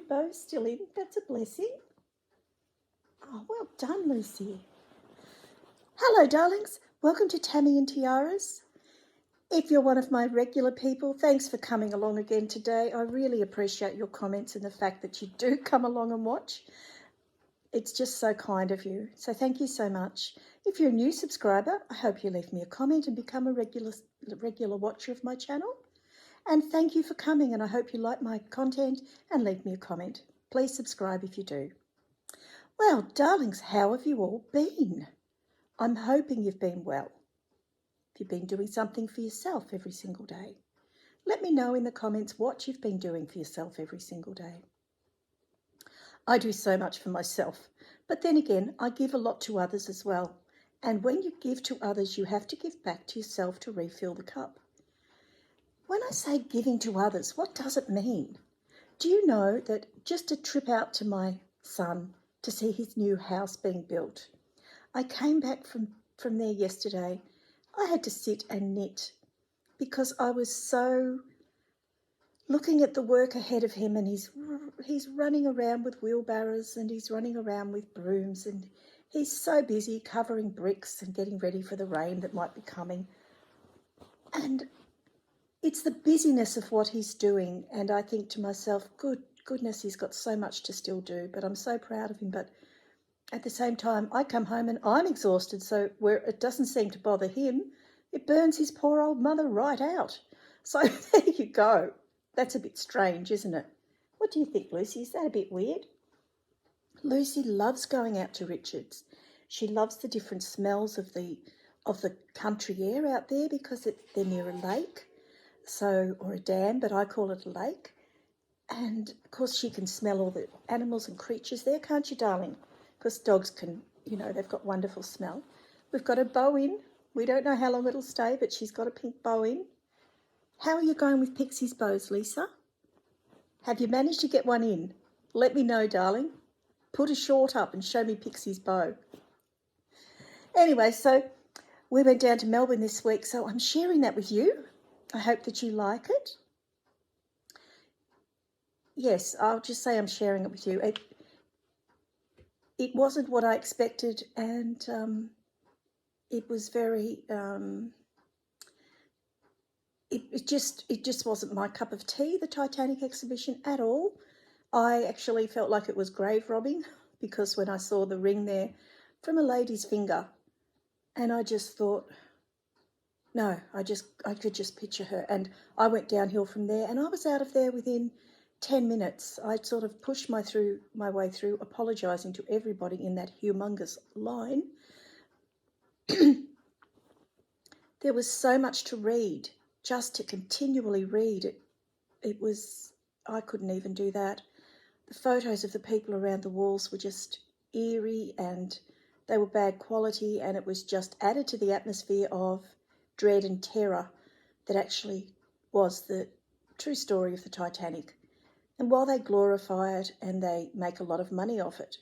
bow's still in. That's a blessing. Oh, well done, Lucy. Hello, darlings. Welcome to Tammy and Tiaras. If you're one of my regular people, thanks for coming along again today. I really appreciate your comments and the fact that you do come along and watch. It's just so kind of you. So thank you so much. If you're a new subscriber, I hope you leave me a comment and become a regular watcher of my channel. And thank you for coming, and I hope you like my content and leave me a comment. Please subscribe if you do. Well, darlings, how have you all been? I'm hoping you've been well. If you've been doing something for yourself every single day, let me know in the comments what you've been doing for yourself every single day. I do so much for myself, but then again, I give a lot to others as well. And when you give to others, you have to give back to yourself to refill the cup. When I say giving to others, what does it mean? Do you know that just a trip out to my son to see his new house being built, I came back from there yesterday. I had to sit and knit because I was so looking at the work ahead of him, and he's running around with wheelbarrows and he's running around with brooms, and he's so busy covering bricks and getting ready for the rain that might be coming. And it's the busyness of what he's doing, and I think to myself, goodness, he's got so much to still do, but I'm so proud of him. But at the same time, I come home and I'm exhausted, so where it doesn't seem to bother him, it burns his poor old mother right out. So there you go. That's a bit strange, isn't it? What do you think, Lucy? Is that a bit weird? Lucy loves going out to Richard's. She loves the different smells of the country air out there because they're near a lake. Or a dam, but I call it a lake. And of course she can smell all the animals and creatures there, can't you, darling? Because dogs can, they've got wonderful smell. We've got a bow in. We don't know how long it'll stay, but she's got a pink bow in. How are you going with Pixie's bows, Lisa? Have you managed to get one in? Let me know, darling. Put a short up and show me Pixie's bow. Anyway, so we went down to Melbourne this week, so I'm sharing that with you. I hope that you like it. Yes, I'll just say I'm sharing it with you. It wasn't what I expected, and it was very. It just wasn't my cup of tea, the Titanic exhibition, at all. I actually felt like it was grave robbing, because when I saw the ring there from a lady's finger, and I just thought, no, I could just picture her. And I went downhill from there, and I was out of there within 10 minutes. I'd sort of pushed my way through, apologising to everybody in that humongous line. There was so much to read, just to continually read. I couldn't even do that. The photos of the people around the walls were just eerie, and they were bad quality, and it was just added to the atmosphere of dread and terror that actually was the true story of the Titanic. And while they glorify it and they make a lot of money off it,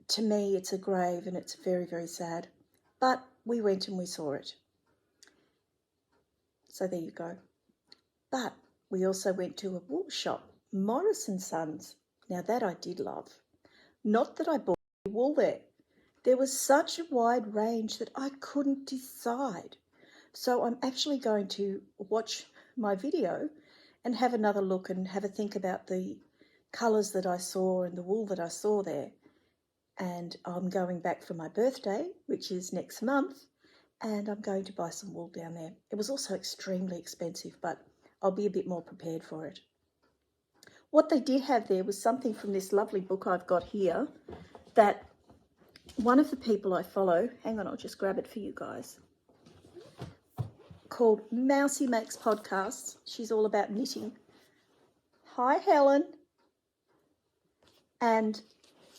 to me it's a grave, and it's very, very sad. But we went and we saw it. So there you go. But we also went to a wool shop, Morrison Sons. Now that I did love. Not that I bought wool there. There was such a wide range that I couldn't decide. So I'm actually going to watch my video and have another look and have a think about the colours that I saw and the wool that I saw there. And I'm going back for my birthday, which is next month, and I'm going to buy some wool down there. It was also extremely expensive, but I'll be a bit more prepared for it. What they did have there was something from this lovely book I've got here that one of the people I follow, hang on, I'll just grab it for you guys, called Mousy Makes Podcasts. She's all about knitting. Hi, Helen. And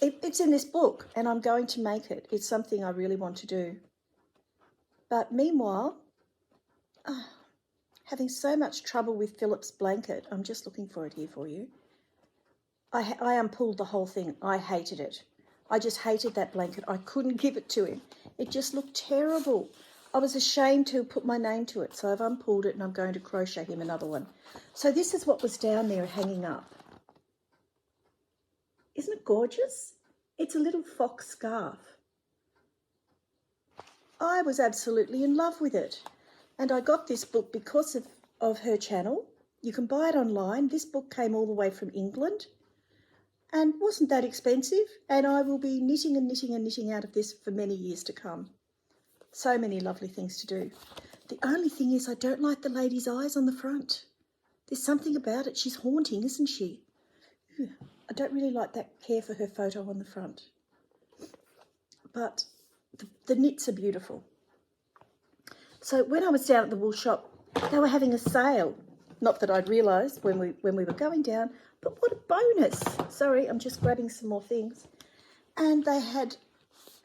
it's in this book, and I'm going to make it. It's something I really want to do. But meanwhile, having so much trouble with Philip's blanket, I'm just looking for it here for you. I unpulled the whole thing. I hated it. I just hated that blanket. I couldn't give it to him. It just looked terrible. I was ashamed to put my name to it, so I've unpulled it and I'm going to crochet him another one. So this is what was down there hanging up. Isn't it gorgeous? It's a little fox scarf. I was absolutely in love with it. And I got this book because of her channel. You can buy it online. This book came all the way from England and wasn't that expensive. And I will be knitting and knitting and knitting out of this for many years to come. So many lovely things to do. The only thing is I don't like the lady's eyes on the front. There's something about it. She's haunting, isn't she? I don't really like that care for her photo on the front. But the knits are beautiful. So when I was down at the wool shop, they were having a sale. Not that I'd realised when we were going down, but what a bonus. Sorry, I'm just grabbing some more things. And they had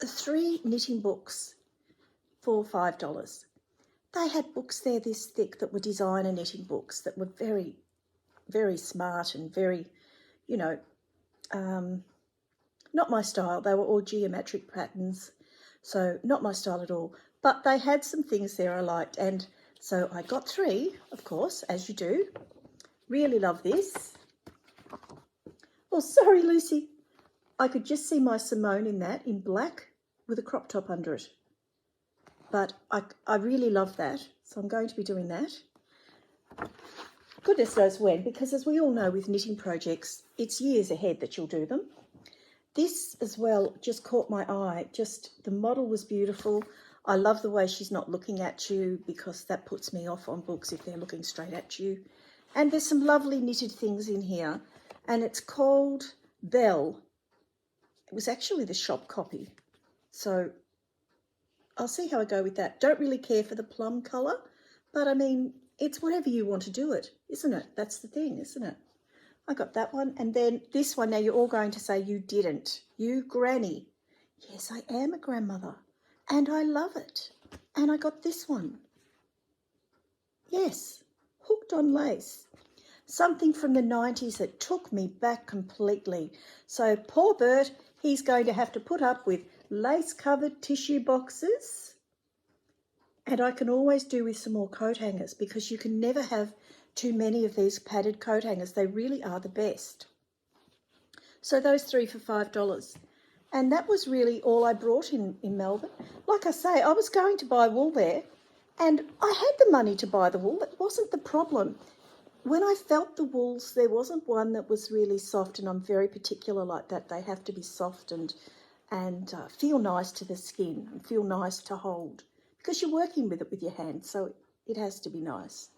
3 knitting books for $5. They had books there this thick that were designer knitting books that were very, very smart and very, you know, not my style. They were all geometric patterns, so not my style at all. But they had some things there I liked, and so I got 3, of course, as you do. Really love this. Oh, sorry, Lucy. I could just see my Simone in that, in black, with a crop top under it. But I really love that, so I'm going to be doing that. Goodness knows when, because as we all know with knitting projects, it's years ahead that you'll do them. This as well just caught my eye. Just the model was beautiful. I love the way she's not looking at you, because that puts me off on books if they're looking straight at you. And there's some lovely knitted things in here, and it's called Belle. It was actually the shop copy, so I'll see how I go with that. Don't really care for the plum colour, but I mean, it's whatever you want to do it, isn't it? That's the thing, isn't it? I got that one. And then this one, now you're all going to say you didn't. You granny. Yes, I am a grandmother and I love it. And I got this one. Yes, hooked on lace. Something from the 90s that took me back completely. So poor Bert, he's going to have to put up with lace-covered tissue boxes. And I can always do with some more coat hangers, because you can never have too many of these padded coat hangers. They really are the best. So those 3 for $5. And that was really all I brought in Melbourne. Like I say, I was going to buy wool there, and I had the money to buy the wool. That wasn't the problem. When I felt the wools, there wasn't one that was really soft, and I'm very particular like that. They have to be soft and feel nice to the skin and feel nice to hold, because you're working with it with your hands, so it has to be nice.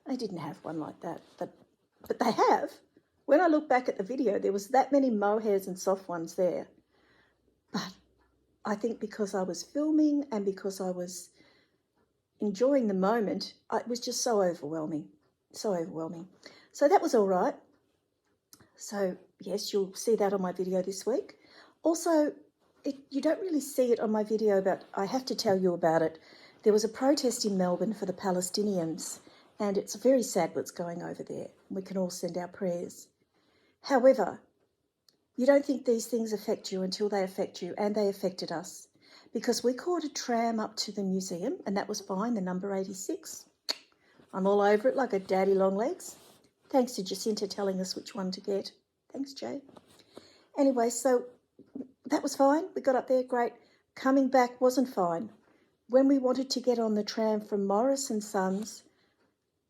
I didn't have one like that, but they have. When I look back at the video, there was that many mohairs and soft ones there. But I think because I was filming and because I was enjoying the moment, it was just so overwhelming, so overwhelming. So that was all right. So yes, you'll see that on my video this week. Also, you don't really see it on my video, but I have to tell you about it. There was a protest in Melbourne for the Palestinians, and it's very sad what's going over there. We can all send our prayers. However, you don't think these things affect you until they affect you, and they affected us, because we caught a tram up to the museum, and that was fine, the number 86. I'm all over it like a daddy long legs. Thanks to Jacinta telling us which one to get. Thanks, Jay. Anyway, so that was fine. We got up there, great. Coming back wasn't fine. When we wanted to get on the tram from Morrison Sons,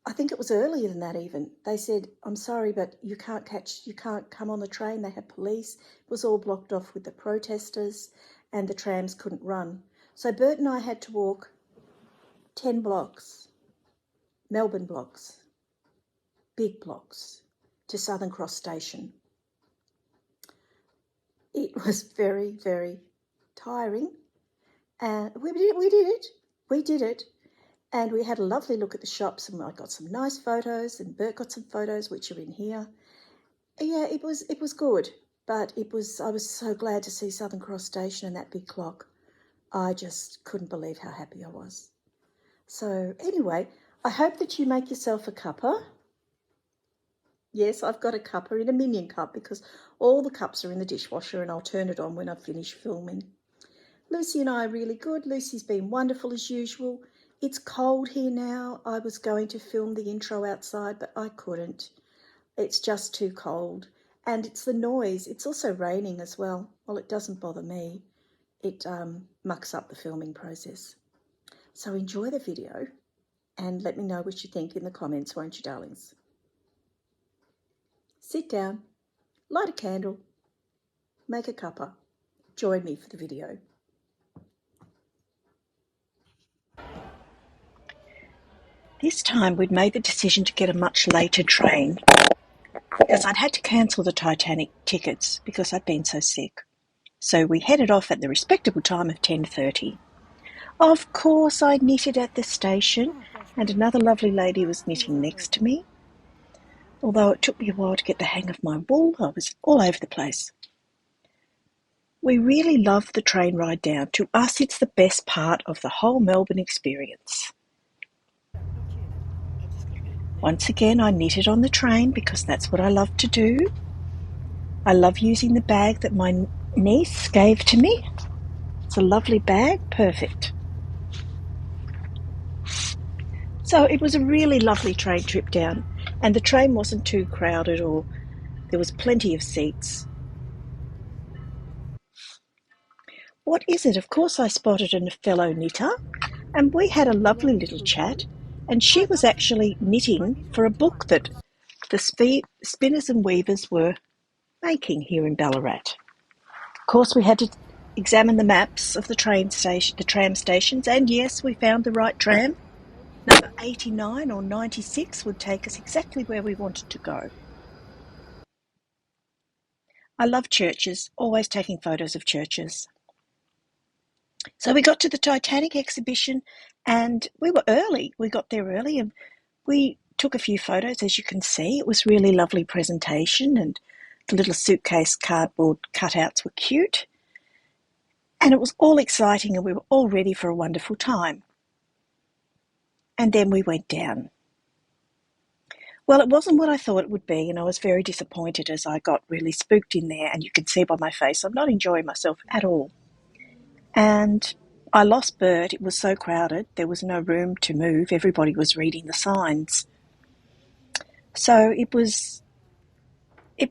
I think it was earlier than that even, they said, I'm sorry, but you can't come on the train. They had police. It was all blocked off with the protesters, and the trams couldn't run. So Bert and I had to walk 10 blocks, Melbourne blocks, big blocks, to Southern Cross Station. It was very, very tiring, and we did it, and we had a lovely look at the shops, and I got some nice photos, and Bert got some photos which are in here. Yeah, it was good, but I was so glad to see Southern Cross Station and that big clock. I just couldn't believe how happy I was. So anyway, I hope that you make yourself a cuppa. Yes, I've got a cuppa in a minion cup, because all the cups are in the dishwasher, and I'll turn it on when I've finished filming. Lucy and I are really good. Lucy's been wonderful as usual. It's cold here now. I was going to film the intro outside, but I couldn't. It's just too cold. And it's the noise. It's also raining as well. Well, it doesn't bother me. It mucks up the filming process. So enjoy the video and let me know what you think in the comments, won't you, darlings? Sit down, light a candle, make a cuppa. Join me for the video. This time we'd made the decision to get a much later train because I'd had to cancel the Titanic tickets because I'd been so sick. So we headed off at the respectable time of 10:30. Of course, I knitted at the station, and another lovely lady was knitting next to me. Although it took me a while to get the hang of my wool, I was all over the place. We really loved the train ride down. To us, it's the best part of the whole Melbourne experience. Once again, I knitted on the train because that's what I love to do. I love using the bag that my niece gave to me. It's a lovely bag, perfect. So it was a really lovely train trip down, and the train wasn't too crowded or there was plenty of seats. What is it? Of course I spotted a fellow knitter, and we had a lovely little chat, and she was actually knitting for a book that the spinners and weavers were making here in Ballarat. Of course we had to examine the maps of the tram stations, and yes, we found the right tram. Number 89 or 96 would take us exactly where we wanted to go. I love churches, always taking photos of churches. So we got to the Titanic exhibition and we were early. We got there early and we took a few photos, as you can see. It was really lovely presentation and the little suitcase cardboard cutouts were cute. And it was all exciting and we were all ready for a wonderful time. And then we went down. Well, it wasn't what I thought it would be, and I was very disappointed as I got really spooked in there, and you can see by my face I'm not enjoying myself at all. And I lost Bert. It was so crowded. There was no room to move. Everybody was reading the signs. So it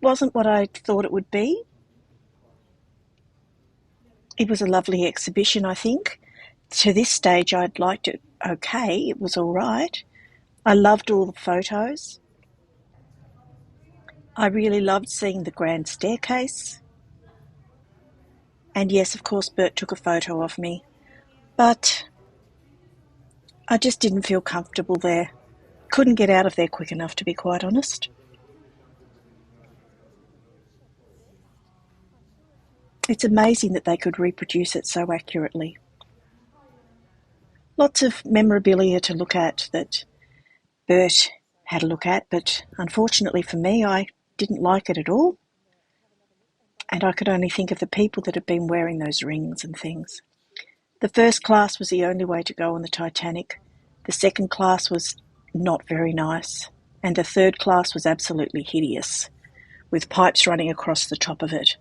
wasn't what I thought it would be. It was a lovely exhibition, I think. To this stage, I'd liked it okay. It was all right. I loved all the photos. I really loved seeing the grand staircase. And yes, of course, Bert took a photo of me. But I just didn't feel comfortable there. Couldn't get out of there quick enough, to be quite honest. It's amazing that they could reproduce it so accurately. Lots of memorabilia to look at that Bert had a look at, but unfortunately for me, I didn't like it at all. And I could only think of the people that had been wearing those rings and things. The first class was the only way to go on the Titanic. The second class was not very nice. And the third class was absolutely hideous, with pipes running across the top of it.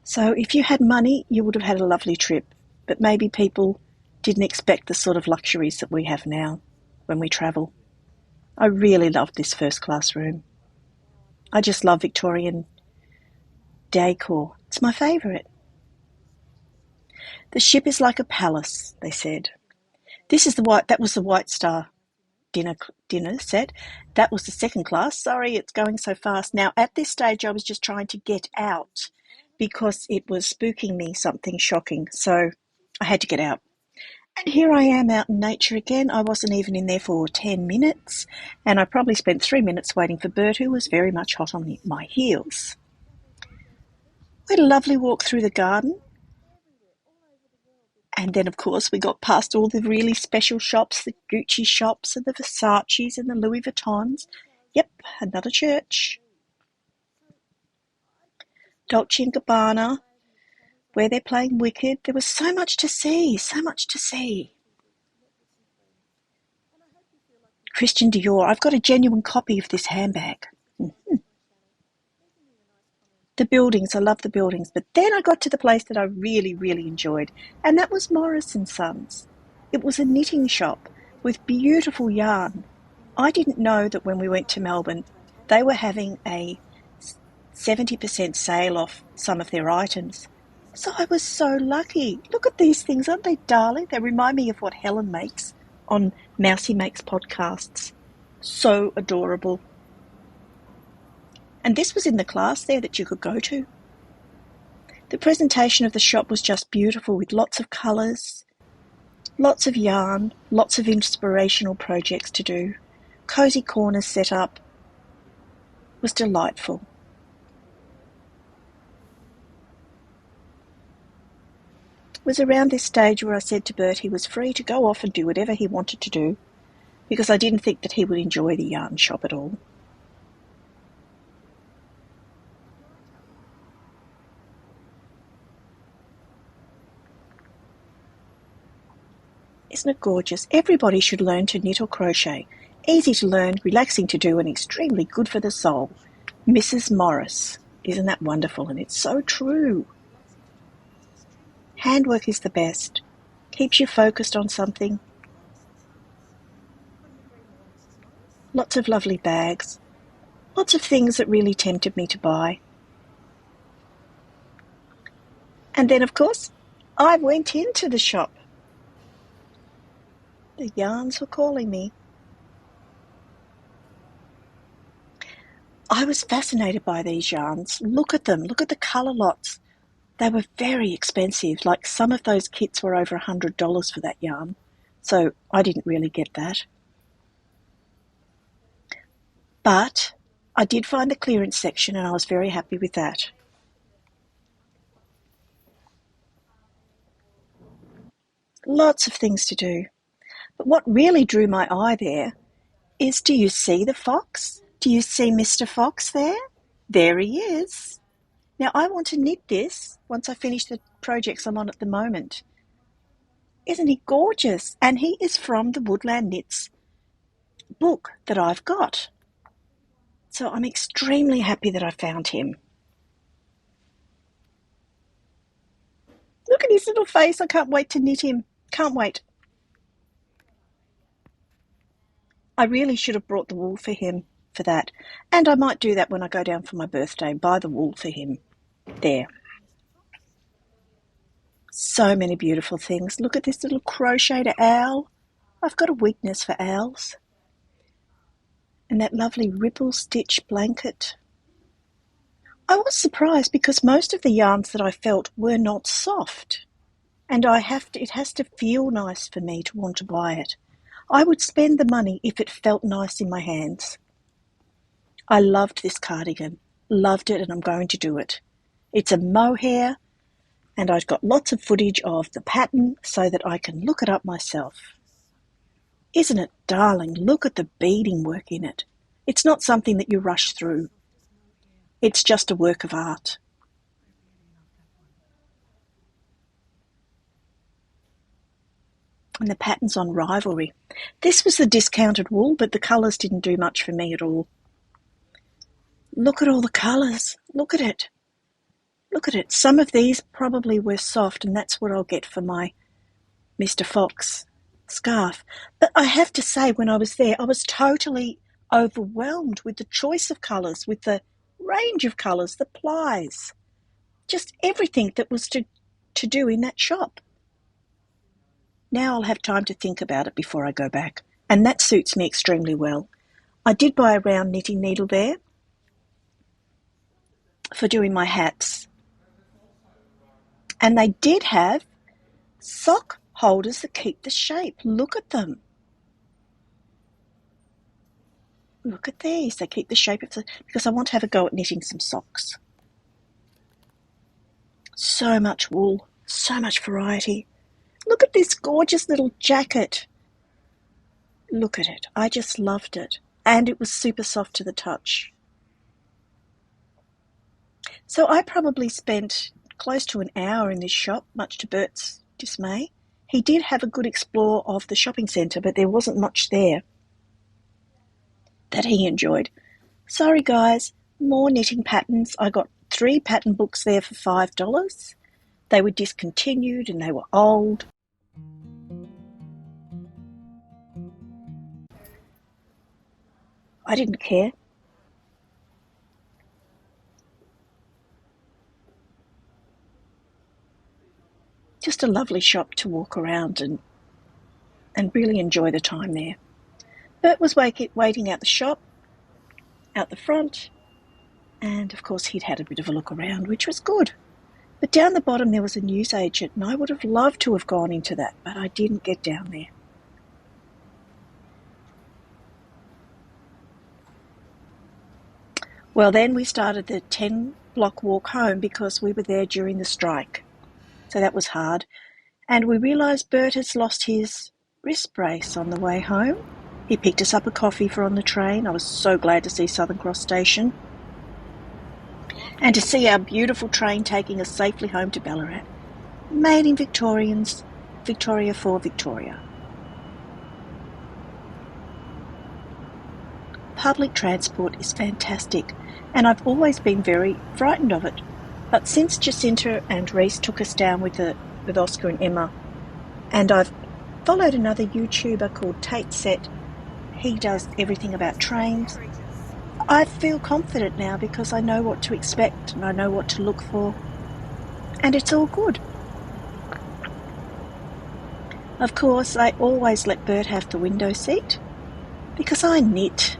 So if you had money, you would have had a lovely trip, but maybe people didn't expect the sort of luxuries that we have now when we travel. I really loved this first class room. I just love Victorian decor. It's my favourite. The ship is like a palace, they said. That was the White Star dinner set. That was the second class. Sorry, it's going so fast. Now, at this stage, I was just trying to get out because it was spooking me, something shocking. So I had to get out. And here I am out in nature again. I wasn't even in there for 10 minutes, and I probably spent 3 minutes waiting for Bert, who was very much hot on my heels. We had a lovely walk through the garden. And then, of course, we got past all the really special shops, the Gucci shops and the Versace's and the Louis Vuittons. Yep, another church. Dolce & Gabbana, where they're playing Wicked. There was so much to see, so much to see. Christian Dior. I've got a genuine copy of this handbag. The buildings, I love the buildings. But then I got to the place that I really, really enjoyed, and that was Morrison Sons. It was a knitting shop with beautiful yarn. I didn't know that when we went to Melbourne They were having a 70% sale off some of their items. So I was so lucky. Look at these things, aren't they darling? They remind me of what Helen makes on Mousy Makes podcasts. So adorable. And this was in the class there that you could go to. The presentation of the shop was just beautiful, with lots of colours, lots of yarn, lots of inspirational projects to do. Cosy corners set up. It was delightful. It was around this stage where I said to Bert he was free to go off and do whatever he wanted to do, because I didn't think that he would enjoy the yarn shop at all. Isn't it gorgeous? Everybody should learn to knit or crochet. Easy to learn, relaxing to do, and extremely good for the soul. Mrs. Morris. Isn't that wonderful? And it's so true. Handwork is the best. Keeps you focused on something. Lots of lovely bags. Lots of things that really tempted me to buy. And then, of course, I went into the shop. The yarns were calling me. I was fascinated by these yarns. Look at them. Look at the colour lots. They were very expensive. Like, some of those kits were over $100 for that yarn. So I didn't really get that. But I did find the clearance section, and I was very happy with that. Lots of things to do. But what really drew my eye there is, do you see the fox? Do you see Mr. Fox there? There he is. Now, I want to knit this once I finish the projects I'm on at the moment. Isn't he gorgeous? And he is from the Woodland Knits book that I've got. So I'm extremely happy that I found him. Look at his little face. I can't wait to knit him. Can't wait. I really should have brought the wool for him for that. And I might do that when I go down for my birthday, buy the wool for him. There. So many beautiful things. Look at this little crocheted owl. I've got a weakness for owls. And that lovely ripple stitch blanket. I was surprised because most of the yarns that I felt were not soft. And it has to feel nice for me to want to buy it. I would spend the money if it felt nice in my hands. I loved this cardigan. Loved it, and I'm going to do it. It's a mohair, and I've got lots of footage of the pattern so that I can look it up myself. Isn't it darling? Look at the beading work in it. It's not something that you rush through. It's just a work of art. And the pattern's on Rivalry. This was the discounted wool, but the colours didn't do much for me at all. Look at all the colours. Look at it. Look at it. Some of these probably were soft, and that's what I'll get for my Mr. Fox scarf. But I have to say, when I was there, I was totally overwhelmed with the choice of colours, with the range of colours, the plies, just everything that was to do in that shop. Now I'll have time to think about it before I go back, and that suits me extremely well. I did buy a round knitting needle there for doing my hats, and they did have sock holders that keep the shape. Look at them. Look at these. They keep the shape of because I want to have a go at knitting some socks. So much wool, so much variety. Look at this gorgeous little jacket. Look at it. I just loved it. And it was super soft to the touch. So I probably spent close to an hour in this shop, much to Bert's dismay. He did have a good explore of the shopping centre, but there wasn't much there that he enjoyed. Sorry guys, more knitting patterns. I got 3 pattern books there for $5. They were discontinued and they were old. I didn't care. just a lovely shop to walk around and really enjoy the time there. Bert was waiting out the shop, out the front, and of course he'd had a bit of a look around, which was good. But down the bottom there was a newsagent, and I would have loved to have gone into that, but I didn't get down there. Well, then we started the 10-block walk home because we were there during the strike. So that was hard. And we realised Bert has lost his wrist brace on the way home. He picked us up a coffee for on the train. I was so glad to see Southern Cross Station. And to see our beautiful train taking us safely home to Ballarat. Made in Victoria for Victoria. Public transport is fantastic, and I've always been very frightened of it. But since Jacinta and Reese took us down with Oscar and Emma, and I've followed another YouTuber called Tate Set, he does everything about trains, I feel confident now because I know what to expect and I know what to look for, and it's all good. Of course, I always let Bert have the window seat because I knit.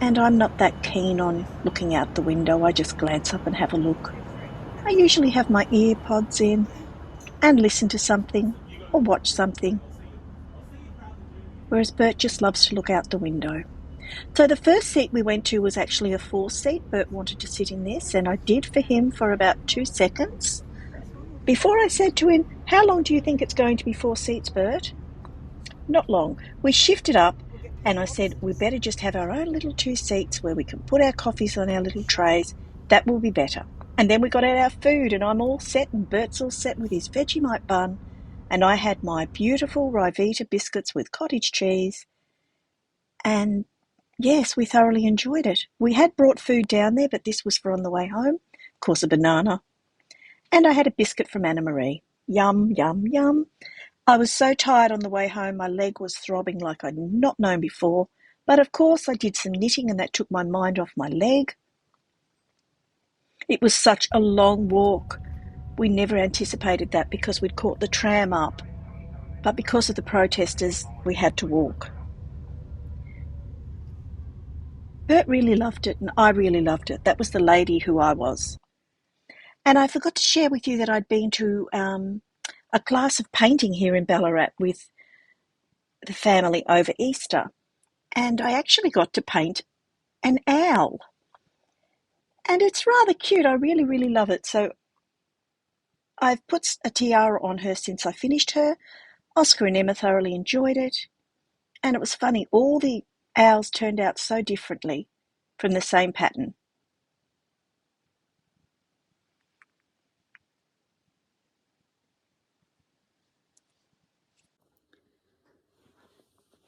And I'm not that keen on looking out the window. I just glance up and have a look. I usually have my ear pods in and listen to something or watch something. Whereas Bert just loves to look out the window. So the first seat we went to was actually a 4-seat. Bert wanted to sit in this, and I did for him for about 2 seconds. Before I said to him, "How long do you think it's going to be 4 seats, Bert?" Not long. We shifted up, and I said, we better just have our own little 2 seats where we can put our coffees on our little trays. That will be better. And then we got out our food, and I'm all set, and Bert's all set with his Vegemite bun, and I had my beautiful Rivita biscuits with cottage cheese. And yes, we thoroughly enjoyed it. We had brought food down there, but this was for on the way home. Of course, a banana. And I had a biscuit from Anna Marie. Yum, yum, yum. I was so tired on the way home, my leg was throbbing like I'd not known before. But of course I did some knitting and that took my mind off my leg. It was such a long walk. We never anticipated that because we'd caught the tram up. But because of the protesters, we had to walk. Bert really loved it and I really loved it. That was the lady who I was. And I forgot to share with you that I'd been to a class of painting here in Ballarat with the family over Easter. And I actually got to paint an owl. And it's rather cute. I really, really love it. So I've put a tiara on her since I finished her. Oscar and Emma thoroughly enjoyed it. And it was funny. All the owls turned out so differently from the same pattern.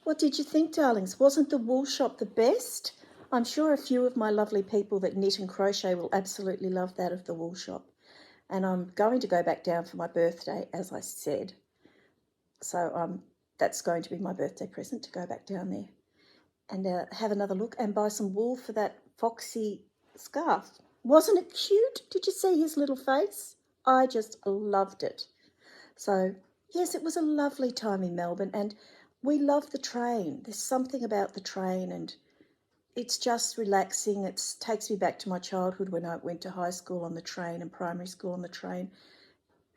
What did you think, darlings? Wasn't the wool shop the best? I'm sure a few of my lovely people that knit and crochet will absolutely love that of the wool shop. And I'm going to go back down for my birthday, as I said. So that's going to be my birthday present, to go back down there and have another look and buy some wool for that foxy scarf. Wasn't it cute? Did you see his little face? I just loved it. So, yes, it was a lovely time in Melbourne, and we love the train. There's something about the train, and it's just relaxing. It takes me back to my childhood when I went to high school on the train and primary school on the train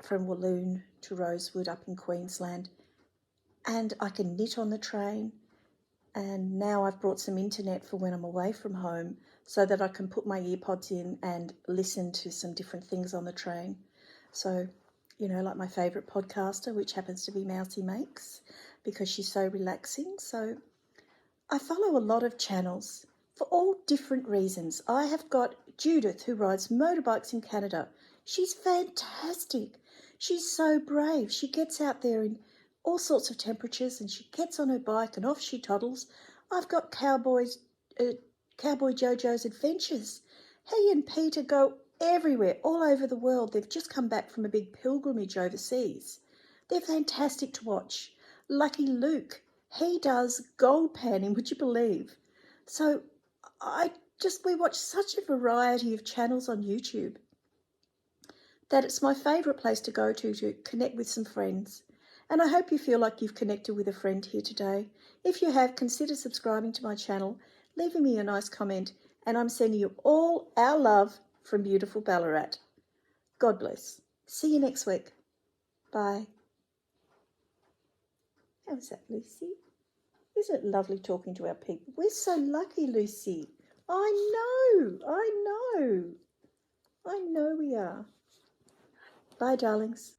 from Walloon to Rosewood up in Queensland. And I can knit on the train. And now I've brought some internet for when I'm away from home so that I can put my earpods in and listen to some different things on the train. So, you know, like my favourite podcaster, which happens to be Mousy Makes, because she's so relaxing. So I follow a lot of channels for all different reasons. I have got Judith, who rides motorbikes in Canada. She's fantastic. She's so brave. She gets out there in all sorts of temperatures and she gets on her bike and off she toddles. I've got Cowboy Jojo's Adventures. He and Peter go everywhere, all over the world. They've just come back from a big pilgrimage overseas. They're fantastic to watch. Lucky Luke, he does gold panning, would you believe? So we watch such a variety of channels on YouTube. that it's my favourite place to go to connect with some friends. And I hope you feel like you've connected with a friend here today. If you have, consider subscribing to my channel, leaving me a nice comment, and I'm sending you all our love from beautiful Ballarat. God bless. See you next week. Bye. How was that, Lucy? Isn't it lovely talking to our people? We're so lucky, Lucy. I know we are. Bye, darlings.